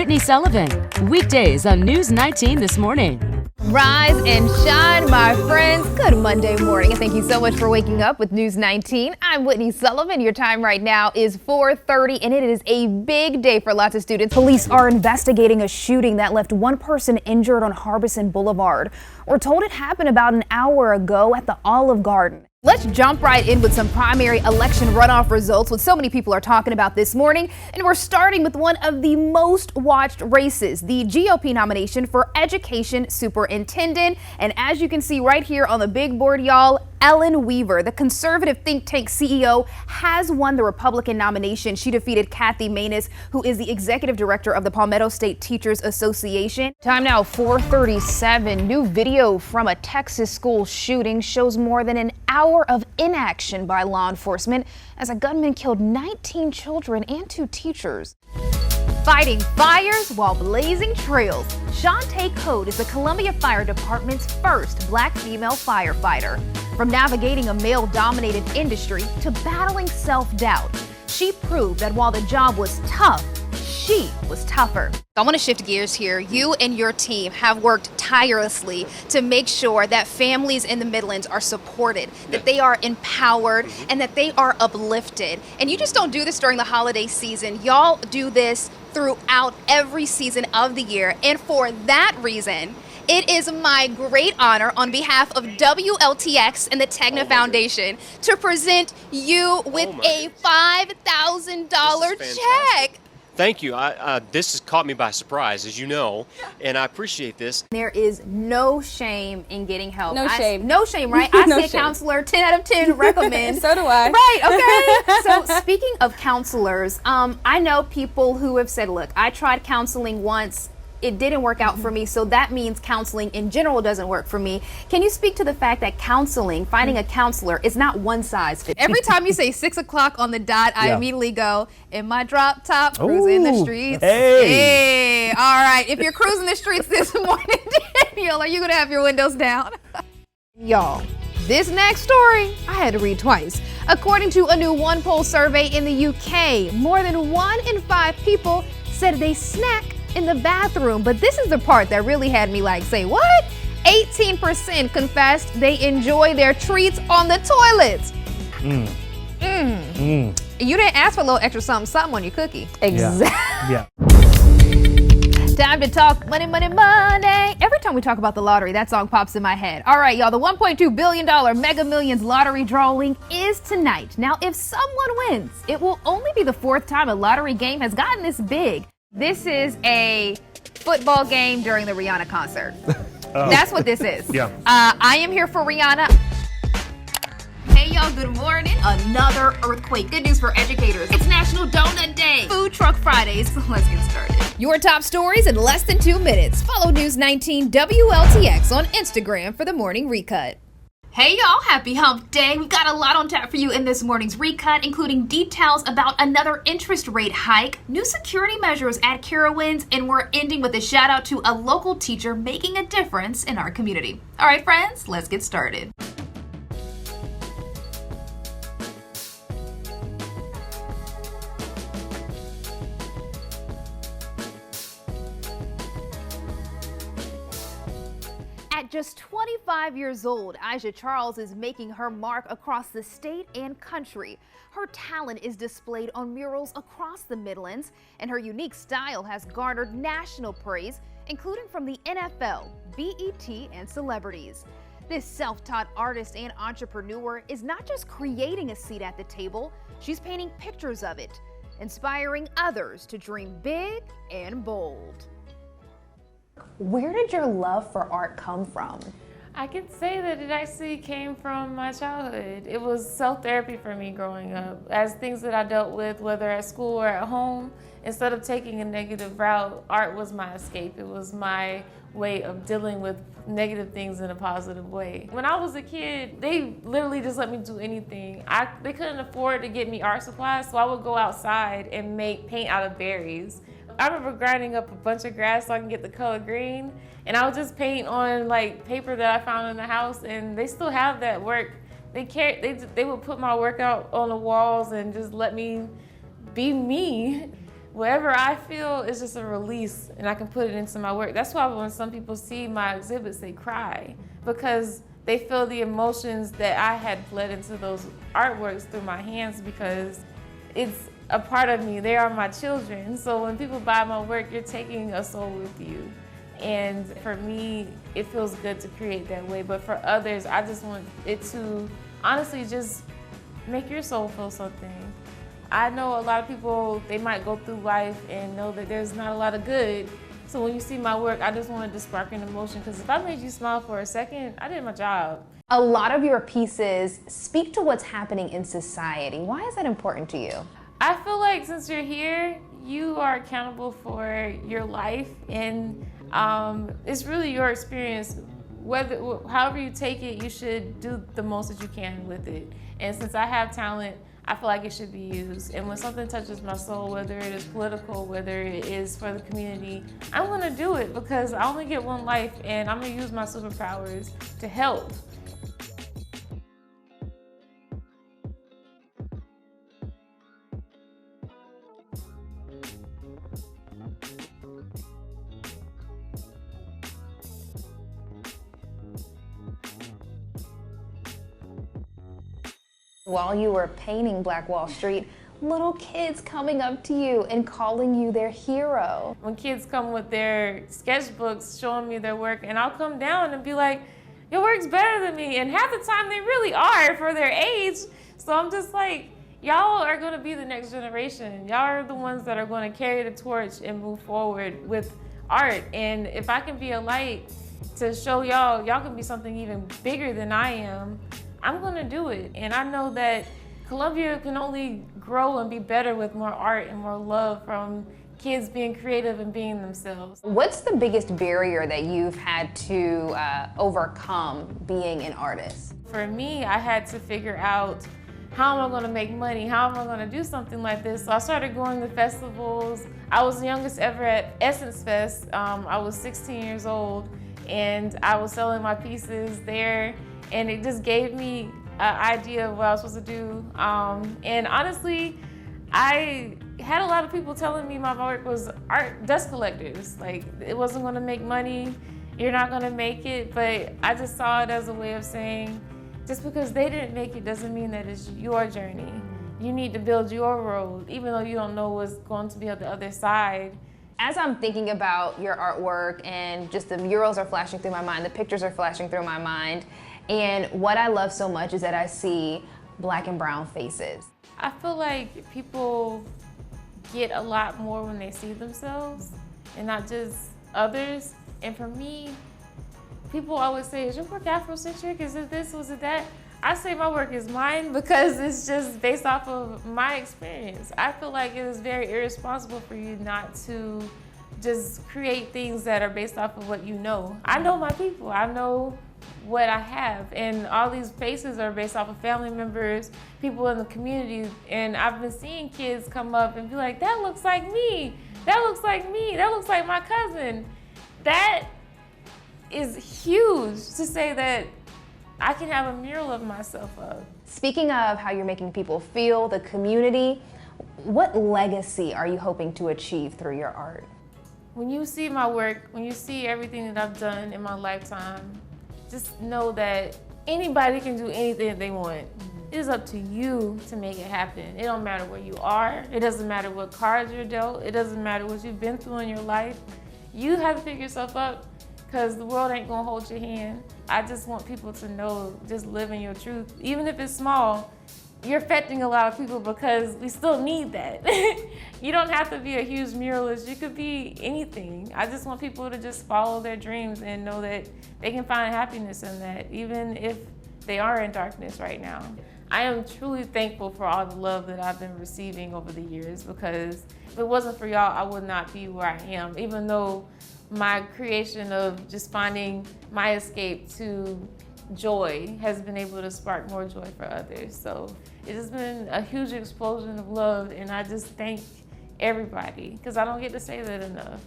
Whitney Sullivan. Weekdays on News 19 this morning. Rise and shine, my friends. Good Monday morning, and thank you so much for waking up with News 19. I'm Whitney Sullivan. Your time right now is 4:30, and it is a big day for lots of students. Police are investigating a shooting that left one person injured on Harbison Boulevard. We're told it happened about an hour ago at the Olive Garden. Let's jump right in with some primary election runoff results, what so many people are talking about this morning. And we're starting with one of the most watched races, the GOP nomination for Education Superintendent. And as you can see right here on the big board, y'all, Ellen Weaver, the conservative think tank CEO, has won the Republican nomination. She defeated Kathy Maness, who is the executive director of the Palmetto State Teachers Association. Time now 4:37. New video from a Texas school shooting shows more than an hour of inaction by law enforcement as a gunman killed 19 children and 2 teachers. Fighting fires while blazing trails. Shantae Code is the Columbia Fire Department's first black female firefighter. From navigating a male-dominated industry to battling self-doubt, she proved that while the job was tough, she was tougher. I want to shift gears here. You and your team have worked tirelessly to make sure that families in the Midlands are supported, that they are empowered, and that they are uplifted. And you just don't do this during the holiday season. Y'all do this throughout every season of the year. And for that reason, it is my great honor on behalf of WLTX and the Tegna Foundation to present you with a $5,000 check. Thank you. This has caught me by surprise, as you know, and I appreciate this. There is no shame in getting help. No shame. No shame, right? I No see a shame. counselor, 10 out of 10 recommend. So do I. Right, okay. So speaking of counselors, I know people who have said, look, I tried counseling once. It didn't work out for me, so that means counseling in general doesn't work for me. Can you speak to the fact that counseling, finding a counselor, is not one size fits? Every time you say 6 o'clock on the dot, I immediately go, in my drop top, cruising the streets. Hey, all right. If you're cruising the streets this morning, Daniel, are you gonna have your windows down? Y'all, this next story, I had to read twice. According to a new One Poll survey in the UK, more than 1 in 5 people said they snack in the bathroom, but this is the part that really had me like, say what? 18% confessed they enjoy their treats on the toilets. You didn't ask for a little extra something on your cookie. Exactly. Yeah. Time to talk money, money, money. Every time we talk about the lottery, that song pops in my head. All right, y'all, the $1.2 billion Mega Millions lottery drawing is tonight. Now, if someone wins, it will only be the 4th time a lottery game has gotten this big. This is a football game during the Rihanna concert. That's what this is. Yeah. I am here for Rihanna. Hey y'all, good morning. Another earthquake. Good news for educators. It's National Donut Day. Food Truck Fridays. Let's get started. Your top stories in less than 2 minutes. Follow News 19 WLTX on Instagram for the morning recut. Hey y'all, happy hump day. We've got a lot on tap for you in this morning's recut, including details about another interest rate hike, new security measures at Carowinds, and we're ending with a shout out to a local teacher making a difference in our community. All right, friends, let's get started. At just 25 years old, Aisha Charles is making her mark across the state and country. Her talent is displayed on murals across the Midlands, and her unique style has garnered national praise, including from the NFL, BET, and celebrities. This self-taught artist and entrepreneur is not just creating a seat at the table, she's painting pictures of it, inspiring others to dream big and bold. Where did your love for art come from? I can say that it actually came from my childhood. It was self-therapy for me growing up. As things that I dealt with, whether at school or at home, instead of taking a negative route, art was my escape. It was my way of dealing with negative things in a positive way. When I was a kid, they literally just let me do anything. They couldn't afford to get me art supplies, so I would go outside and make paint out of berries. I remember grinding up a bunch of grass so I can get the color green, and I would just paint on like paper that I found in the house, and they still have that work. They would put my work out on the walls and just let me be me. whatever I feel is just a release, and I can put it into my work. That's why when some people see my exhibits, they cry, because they feel the emotions that I had bled into those artworks through my hands, because it's a part of me. They are my children. So when people buy my work, you're taking a soul with you. And for me, it feels good to create that way. But for others, I just want it to honestly just make your soul feel something. I know a lot of people, they might go through life and know that there's not a lot of good. So when you see my work, I just wanted to spark an emotion, because if I made you smile for a second, I did my job. A lot of your pieces speak to what's happening in society. Why is that important to you? I feel like since you're here, you are accountable for your life, and it's really your experience. However you take it, you should do the most that you can with it. And since I have talent, I feel like it should be used. And when something touches my soul, whether it is political, whether it is for the community, I'm gonna do it, because I only get one life, and I'm gonna use my superpowers to help. While you were painting Black Wall Street, little kids coming up to you and calling you their hero. When kids come with their sketchbooks showing me their work, and I'll come down and be like, your work's better than me, and half the time they really are for their age. So I'm just like, y'all are gonna be the next generation. Y'all are the ones that are gonna carry the torch and move forward with art. And if I can be a light to show y'all can be something even bigger than I am, I'm gonna do it. And I know that Columbia can only grow and be better with more art and more love from kids being creative and being themselves. What's the biggest barrier that you've had to overcome being an artist? For me, I had to figure out, how am I gonna make money? How am I gonna do something like this? So I started going to festivals. I was the youngest ever at Essence Fest. I was 16 years old, and I was selling my pieces there. And it just gave me an idea of what I was supposed to do. And honestly, I had a lot of people telling me my work was art dust collectors. Like, it wasn't gonna make money, you're not gonna make it, but I just saw it as a way of saying, just because they didn't make it doesn't mean that it's your journey. You need to build your road, even though you don't know what's going to be on the other side. As I'm thinking about your artwork, and just the murals are flashing through my mind, the pictures are flashing through my mind, and what I love so much is that I see Black and brown faces. I feel like people get a lot more when they see themselves and not just others. And for me, people always say, is your work Afrocentric? Is it this, was it that? I say my work is mine because it's just based off of my experience. I feel like it is very irresponsible for you not to just create things that are based off of what you know. I know my people, I know what I have, and all these faces are based off of family members, people in the community, and I've been seeing kids come up and be like, that looks like me, that looks like me, that looks like my cousin. That is huge, to say that I can have a mural of myself up. Speaking of how you're making people feel, the community, what legacy are you hoping to achieve through your art? When you see my work, when you see everything that I've done in my lifetime, just know that anybody can do anything that they want. It is up to you to make it happen. It don't matter where you are. It doesn't matter what cards you're dealt. It doesn't matter what you've been through in your life. You have to pick yourself up, because the world ain't gonna hold your hand. I just want people to know, just live in your truth. Even if it's small, you're affecting a lot of people, because we still need that. You don't have to be a huge muralist. You could be anything. I just want people to just follow their dreams and know that they can find happiness in that, even if they are in darkness right now. I am truly thankful for all the love that I've been receiving over the years, because if it wasn't for y'all, I would not be where I am, even though my creation of just finding my escape to joy has been able to spark more joy for others. So it has been a huge explosion of love, and I just thank everybody, because I don't get to say that enough.